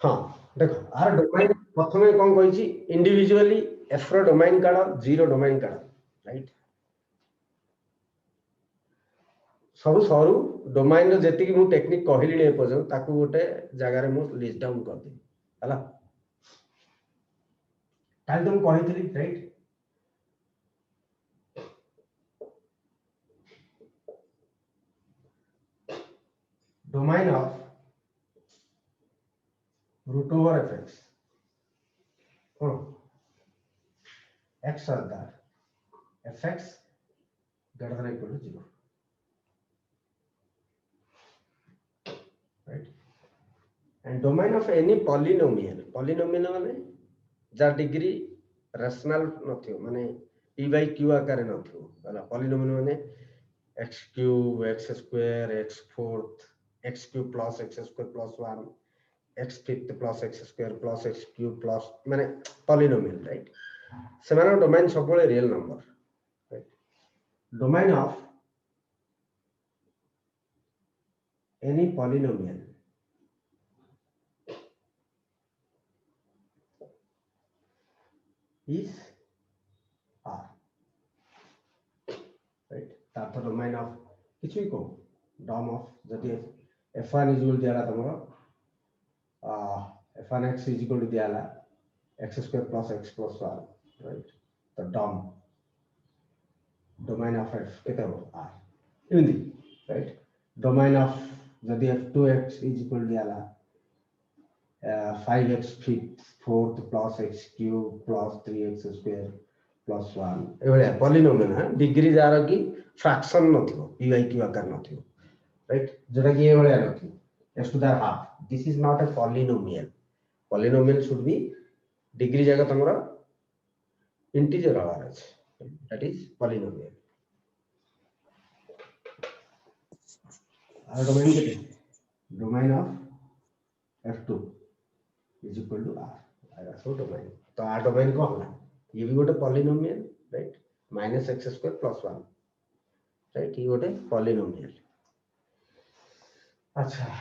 हाँ देखो are domain प्रथमे कौन कहिछि इंडिविजुअली एफ रो डोमेन काढ जी रो डोमेन काढ राइट सब सरू डोमेन रो जेति कि मु टेक्निक कहलिनी ए पर्यंत ताकू गोटे जगह रे मु लिस्ट डाउन कर दे हला ताल तुम कहितली right domain of root over fx x are that fx greater than or equal to 0 right and domain of any polynomial माने जा डिग्री rational नथियो माने p by q आकार नथियो हला polynomial माने x cube x square x fourth x cube plus x square plus 1 x fifth plus x square plus x cube plus माने polynomial right सेमानो domain सबले real number right domain of any polynomial is r right that the domain of किछ भी को dom of जदि f1 is equal दियाला तमरो f1x is equal to दियाला x square plus x plus 1 right the domain of f केते हो r इमदी right domain of जदि f2x is equal to दियाला 5x fifth fourth plus x cube plus 3x square plus 1 एवले polynomial है degree jar की fraction नथियो p by q आकार नथियो right जेटा कि एवले नथियो x to the half this is not a polynomial should be degree जगह तमरा integer our अछि that is polynomial our domain केते domain of f2 is equal to r आया so domain तो r domain को होला ये भी गोटे polynomial right minus x square plus 1 right ये गोटे पॉलिनोमियल अच्छा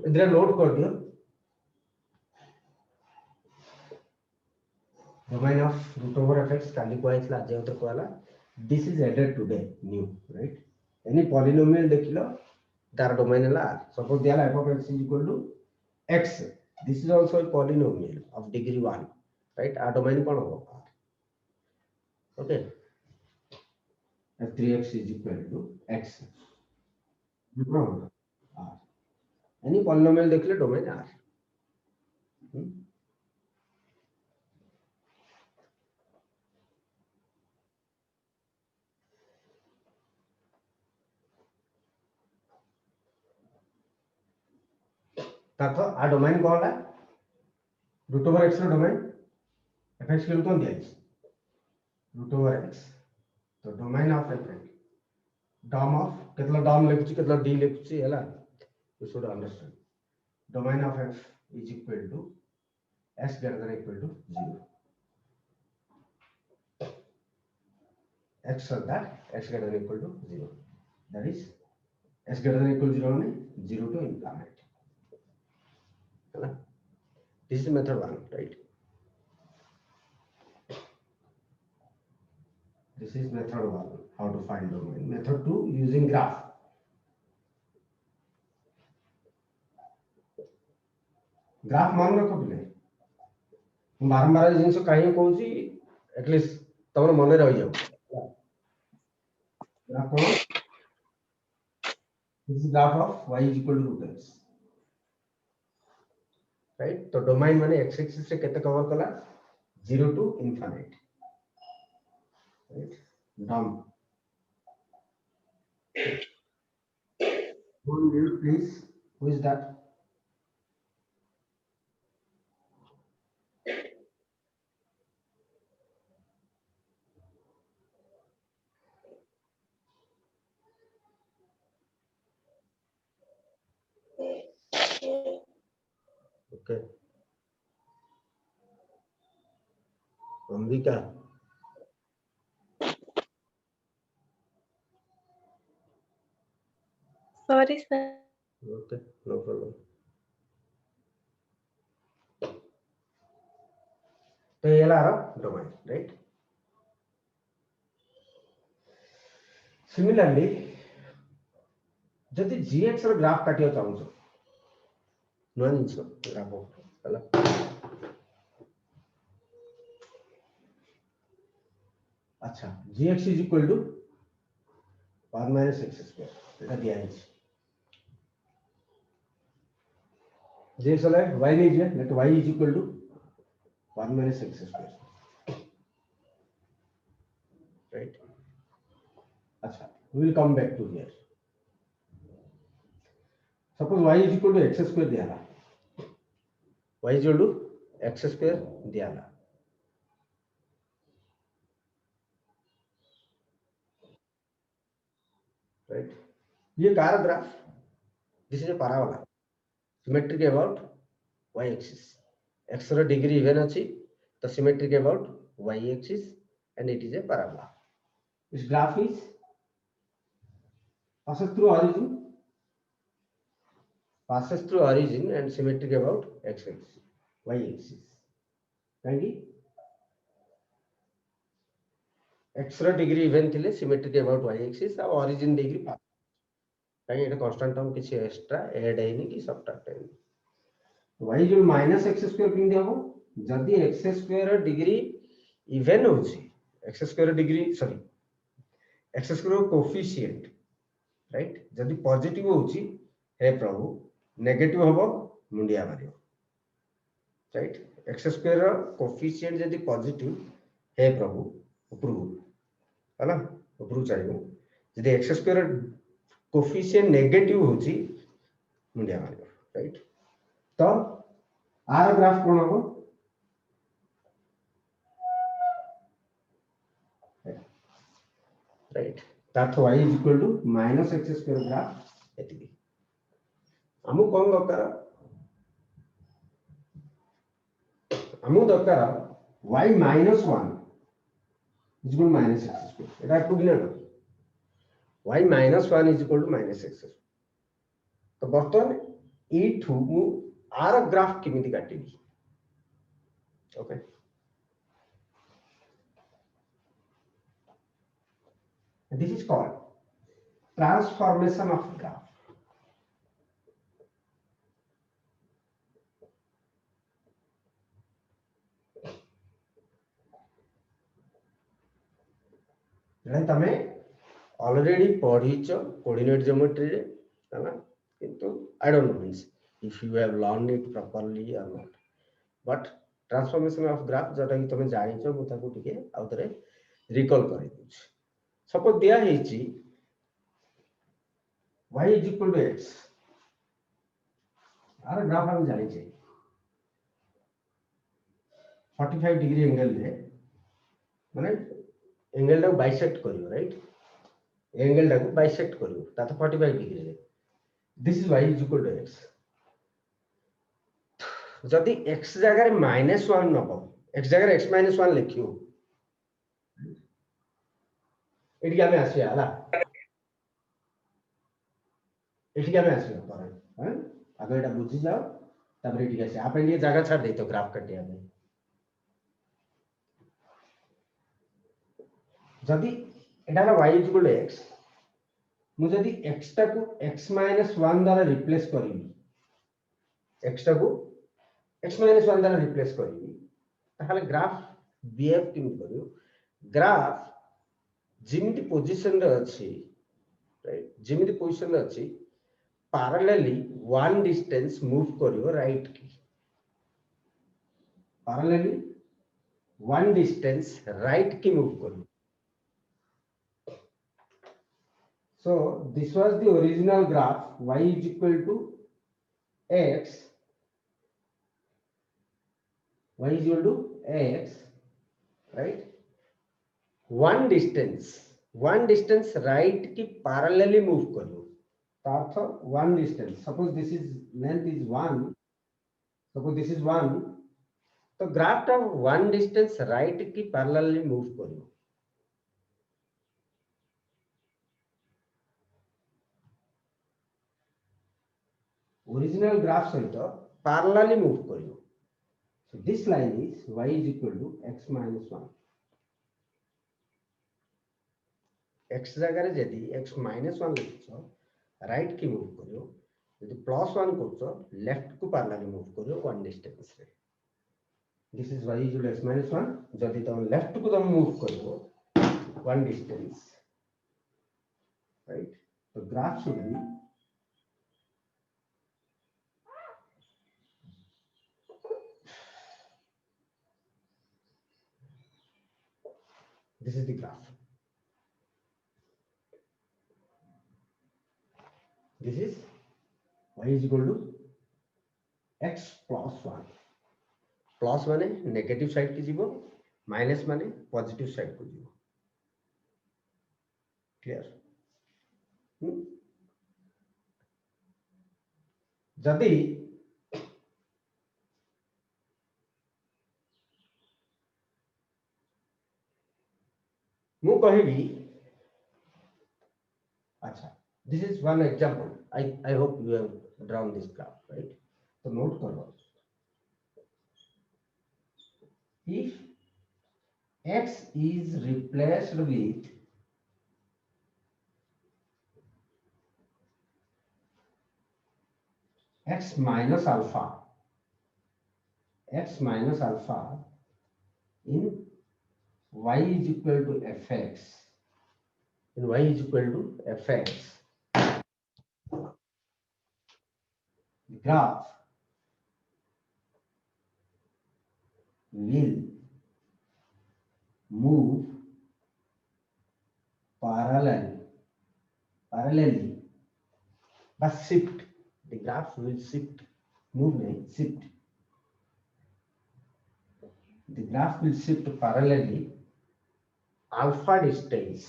इधर नोट कर दियो domain of root over fx काली को आइतला जे उतर Cola this is added today new right any polynomial देखिलो तार डोमेन हला सपोज दियाला f of x is equal to x this is also a polynomial of degree 1 right our domain कोन हो okay and 3x is equal to x r any polynomial देखले domain r तातो आ domain कोला root over x रो domain fx के कोन दिया root over x तो domain of fx dom of केतला डॉम लिखुची केतला d लिखुची हैला you should understand domain of f is equal to s greater than or equal to 0 x so that x greater than or equal to 0 that is s greater than or equal to 0 means 0 to infinite this is method 1 right this is method 1 how to find domain method 2 using graph graph मान रखो पिले बारंबार जिंस कहीं कहूची at least तमर मन रही जाऊ graph को this is graph of y is equal to root x right तो डोमेन माने x एक्सिस से केते कवर कला 0 to infinite right डम please who is that okay Ambika Sorry, sir. okay no problem तो ये ला डोमेन राइट सिमिलरली जदि gx रो ग्राफ काटियो चाहूछ नुआ जिंस ग्राफ हला अच्छा gx is equal to 1 minus x square एटा दिया है gx वाला y नहीं दिया let y is equal to 1 minus x square right अच्छा we will come back to here suppose y is equal to x square दिया ला y is equal to x square दिया ला right ये कार graph this is a parabola symmetric about y axis x रो degree even अछि तो symmetric about y axis and it is a parabola this graph is passes through origin and symmetric about x axis y axis काहेकि x रो degree even थिले symmetric about y axis और origin degree पास काहेकि एटा constant term किछि extra add हैनी कि subtract हैनी y जो माइनस x स्क्वायर किन दिया हो जदी x स्क्वायर डिग्री इवन होछि x square degree sorry x square coefficient right जदी पॉजिटिव होछि हे प्रभु नेगेटिव होबो मुंडिया मारियो राइट x स्क्वायर कोएफिशिएंट जदी पॉजिटिव हे प्रभु उपरु हला उपरु चाहिए जदी x स्क्वायर कोएफिशिएंट नेगेटिव होछि मुंडिया मारियो राइट तो आर ग्राफ कोन हो right that y is equal to minus x square graph एति हमु कोन दरकार हमु दरकार y minus 1 is equal minus x square एटा को गिना y minus 1 is equal to minus x तो बर्तन एठू मु आर ग्राफ केमिति काटिबी okay this is called transformation of graph जने तमे ऑलरेडी पढिछ कोऑर्डिनेट ज्योमेट्री रे हैना किंतु I don't know means if you have learn it properly or not but transformation of graph जटा कि तमे जानिछ मु ताको टिके आउतरे रिकॉल करि दूछ सपोज दिया हेछि y is equal to x आर ग्राफ हम जानिछ 45 डिग्री एंगल रे माने एंगल टा बाइसेक्ट करियो राइट एंगल टा को बाइसेक्ट करियो ता 45 डिग्री रे this is y is equal to x जदि x जगह रे -1 नबो x जगह रे x - 1 लिखियो एठी क्या में आसी आला एठी क्या में आसी पर हैं आगे एटा बुझी जाओ तबरे एठी आसी आप ये जगह छाड़ दे तो ग्राफ काटिया में जदि एटा ना y इक्वल टू x मु जदि x टा को x - 1 द्वारा रिप्लेस करिवि x टा को x - 1 द्वारा रिप्लेस करिवि ताहाले ग्राफ बिहेव किम करियो ग्राफ जिमिति पोजीशन रे अछि राइट जिमिति पोजीशन रे अछि पैरेलली वन डिस्टेंस मूव करियो राइट की पैरेलली वन डिस्टेंस राइट की मूव करियो so this was the original graph y is equal to x y is equal to x right one distance right की parallelly move करो तार्थ one distance suppose this is length is 1 suppose this is 1 तो graph टा one distance right की parallelly move करो original graph सहित parallelly move करो So this line is y is equal to x minus 1. x जगह जदि x minus 1 लिखो right की मूव करियो यदि प्लस 1 करछो लेफ्ट को पैरेलल मूव करियो वन डिस्टेंस रे this is y is x minus 1 जदि तुम लेफ्ट को तुम मूव करियो वन डिस्टेंस राइट तो graph should be this is the graph. This is y is equal to x plus 1. Plus माने negative side की जीवो माइनस माने पॉजिटिव साइड को जीवो क्लियर जदि मु कहिबी अच्छा this is one example I hope you have drawn this graph right तो नोट करो if x is replaced with x minus alpha in y is equal to fx in y is equal to fx the graph will move parallelly but shift the graph will shift move nahi shift the graph will shift parallelly alpha distance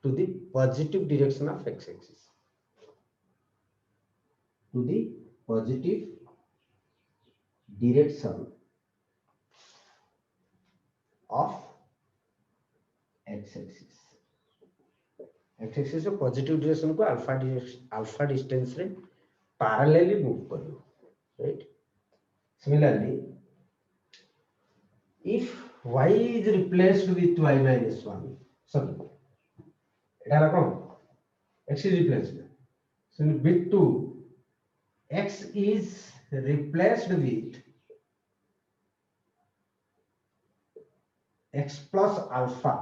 to the positive direction of x-axis to the positive direction of x-axis x-axis से positive direction को alpha distance रे parallelly move करियो right similarly if y is replaced with y minus 1 sorry Etah La cone x is replaced so in bit 2 x is replaced with x plus alpha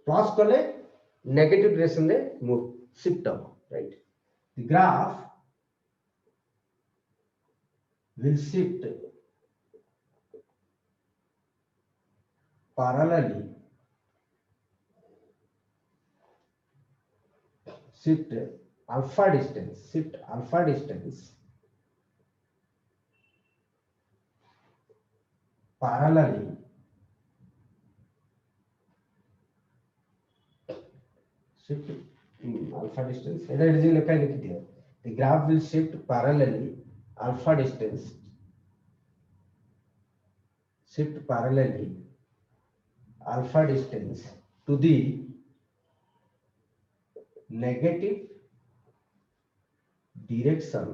plus कले negative direction रे move shift हो right the graph will shift parallelly shift alpha distance parallelly shift alpha distance Etah reason लिखा लिख दिया the graph will shift parallelly alpha distance to the negative direction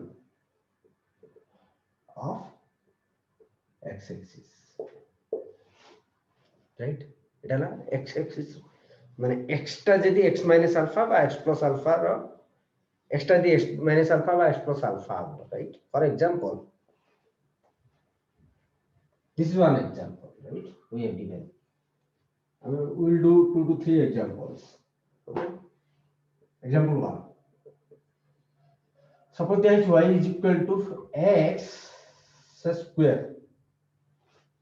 of x-axis right एटा ना x-axis माने extra जदि x minus alpha बा x plus alpha रो extra दी x minus alpha बा x plus alpha right for example this is one example right we have given I mean, we will do 2 to 3 examples okay example 1 suppose that y is equal to x square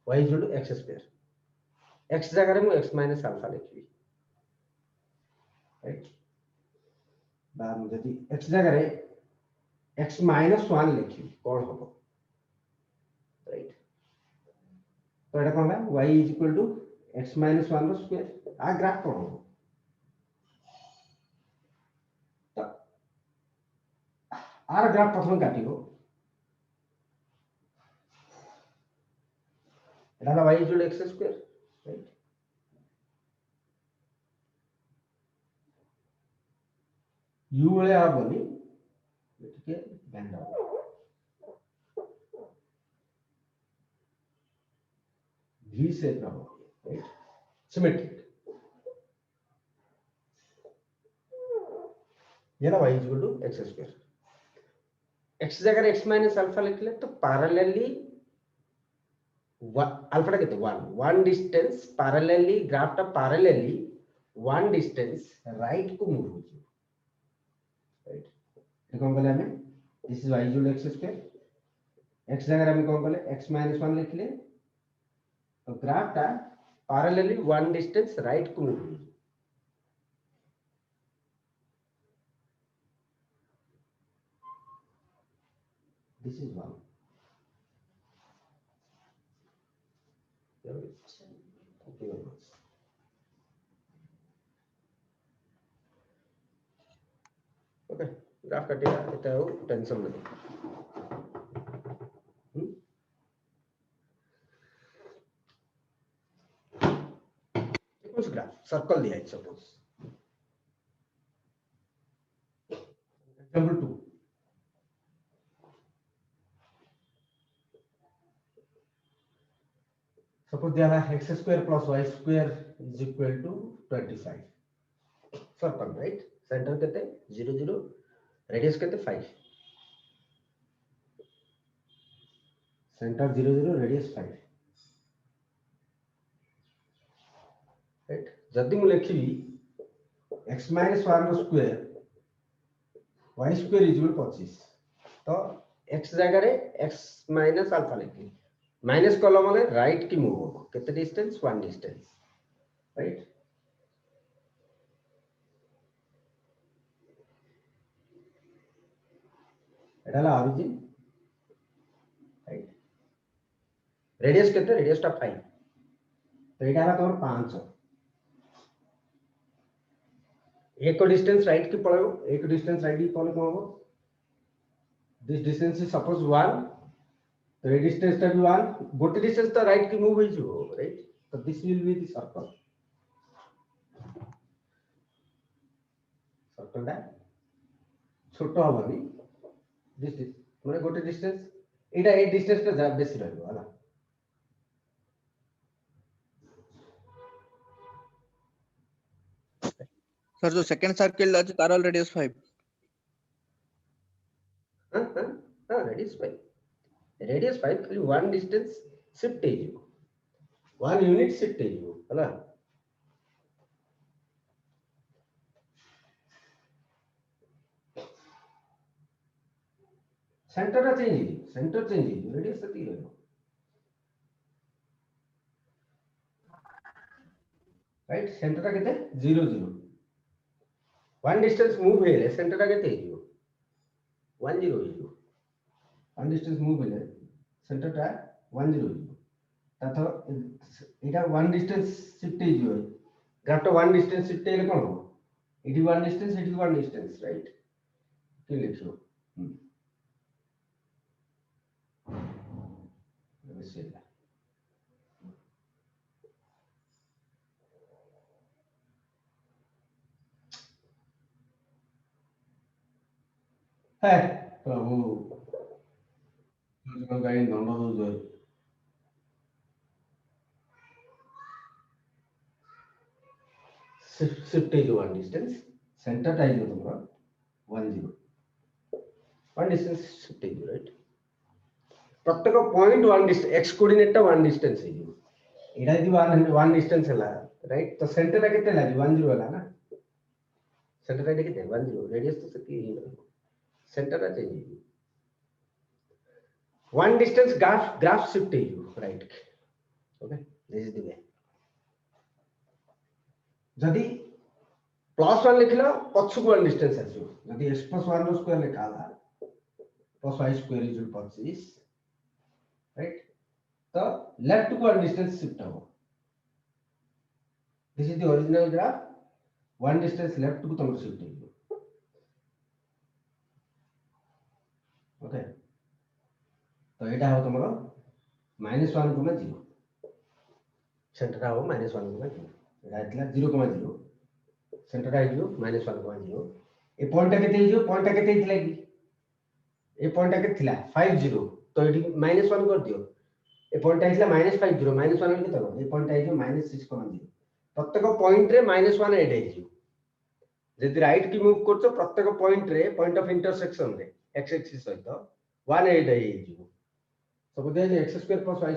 y is equal to x square x जगह रे x minus alpha लिखबी right बाद जदि x जगह रे x minus 1 लिखबी कोन होबो right तो एटा कोन y is equal to x minus 1 रो स्क्वायर आ ग्राफ कोन होबो तो आर ग्राफ प्रथम काटिबो एटा y is equal to x square right you वाले हबनी टिके बैंड हो V शेप रा हो राइट सिमेट्रिक ये ना y equal to x square x जगह x माइनस अल्फा लिखले तो पैरेलली अल्फा टा कितने 1 डिस्टेंस पैरेलली ग्राफ टा पैरेलली 1 डिस्टेंस राइट को मूव हो राइट तो कौन बोले हमें this is y equal to x square x जगह हमें कौन बोले x माइनस 1 लिख ले तो ग्राफ टा पैरेलली 1 डिस्टेंस राइट को मूव हो this is 1 thank you very much okay graph कटेगा इतना हो टेंशन नहीं कुछ ग्राफ सर्कल दिया है सपोज एग्जांपल 2 सपोज दिया है x square plus y square is equal to 25 circle right centre कितने 0 0 रेडियस कितने 5 सेंटर 0 0 रेडियस 5 राइट जदी मु लिखिबी x - 1 रो square y square is equal 25 तो x जगह रे x माइनस अल्फा लिखी माइनस कॉलम वाले राइट की मूव हो कितने डिस्टेंस 1 डिस्टेंस राइट एडाला ओरिजिन राइट रेडियस कितने रेडियस टा 5 तो एडाला तोर 500 एक डिस्टेंस राइट की पळो एक डिस्टेंस राइट की पळो को दिस डिस्टेंस इज सपोज 1 तो ये डिस्टेंस टा भी 1 गोटे डिस्टेंस तो राइट की मूव हो जो राइट तो this will be the circle circle दा छोटो हबनी दिस माने गोटे डिस्टेंस एटा ए डिस्टेंस टा जा बेसी रहबो हला सर जो सेकंड सर्कल अछि तार रेडियस 5 हां रेडियस 5 खाली 1 डिस्टेंस शिफ्ट हे जो 1 यूनिट शिफ्ट हे जो हला सेंटर चेंज रेडियस सती रहबो राइट सेंटर टा केते 0 0 1 डिस्टेंस मूव हेले सेंटर टा केते हियो 1 0 हियो 1 डिस्टेंस मूव हेले सेंटर टा 1 0 हियो तातो एटा 1 डिस्टेंस शिफ्ट हियो ग्राफ टा 1 डिस्टेंस शिफ्ट हेले कोन हो eighty 1 distance eighty 1 distance right के लिखो बिस्मिल्लाह है प्रभु तुझको गाइड दंड दो जो शिफ्ट है जो 1 डिस्टेंस सेंटर टाइम हो तुम्हारा 1 0 1 डिस्टेंस शिफ्ट है राइट प्रत्येक पॉइंट 1 डिस्टेंस x कोऑर्डिनेट टा 1 डिस्टेंस है जो एडा दी 1 डिस्टेंस हला राइट तो सेंटर टा कितने लागी 1 0 हला ना सेंटर टा कितने 1 0 रेडियस तो सकी सेंटर टा चेंज 1 डिस्टेंस ग्राफ शिफ्ट है जो right okay this is the way जदी +1 लिखला पछ को 1 डिस्टेंस आसो जदी x + 1 रो स्क्वायर लिखाला plus y square is equal to 25 right तो लेफ्ट को 1 डिस्टेंस शिफ्ट हो this is the original graph 1 distance left को तुम शिफ्ट हो ओके तो एटा हो तुमरो -1 को 0 सेंटर हो -1 को 0 एटा इतला 0 को 0 सेंटर आ जो -1 को 0 ए पॉइंट केते हिजो पॉइंट केते हितला कि ए पॉइंट केते थिला 50 तो एठी -1 कर दियो ए पॉइंट हितला -50 -1 केते हो ए पॉइंट हिजो -6.0 प्रत्येक पॉइंट रे -1 ऐड हिजो जदि राइट की मूव करछो प्रत्येक पॉइंट रे पॉइंट ऑफ इंटरसेक्शन रे x एक्सिस सहित 1 ऐड हिजो सब दे x² + y²